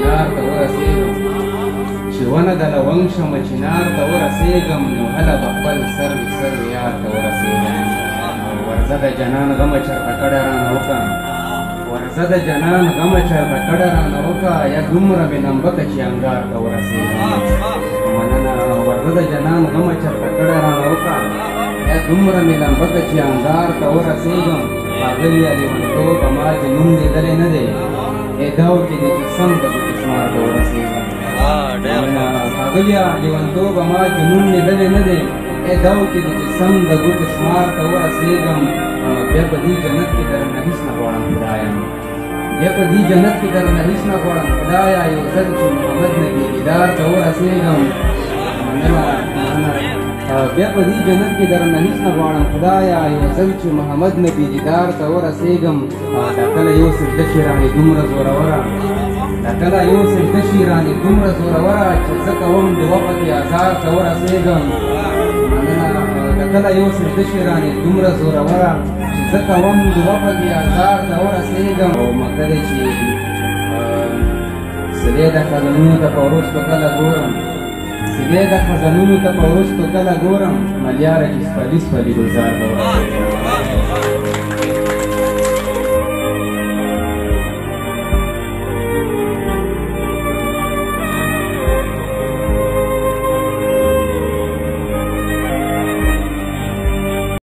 چنار ته ورسېږم چې ونه د لونګ شمه چنار ته ورسېږم نو هله به خپل سروي سروي یار ته ورسېږم ورځه د جنان غمه چرته کډه رانه وکړه ورځه د جنان غمه چرته کډه رانه وکړه یا دومره مې نمبکه چې انګار ته ورسېږم مننه ورځه د جنان غمه چرته کډه رانه وکړه یا دومره مې لمبکه چې انګار ته ورسېږم ښاغلیه لیونتوبه ما جنون لیدلی نه دی اداو کې دې چې سم د ګوتې شمار ته ورسېږم ښاغلیه لیونتوبه ما جنون لیدلی نه دی اداو کې دې چې سم د ګوتې شمار ته ورسېږم بیا په دې جنت کې درنه هېڅ نه غواړم خدایه بیا په دې جنت کې درنه هېڅ نه غواړم خدایه یو ځل چې محمد نبي دیدار ته ورسېږم بیا په دې جنت کې درنه هېڅ نه غواړم خدایه یو ځل چې محمد نبي دیدار ته ورسېږم دا کله یو سجده شي رانې دومره زوروره دا کله یو سجده شي رانې دومره زوروره چې زه کوم د وخت آزار ته ورسېږم دا کله یو سجده شي رانې دومره زوروره چې زه کوم د وخت آزار ته ورسېږم او مطلب دی چې سلې د خزانونو ته په وروستو کله ګورم سلې د خزانونو ته په وروستو کله ګورم ملیاره چې سپلي سپلي ګلزار ته ورسېږم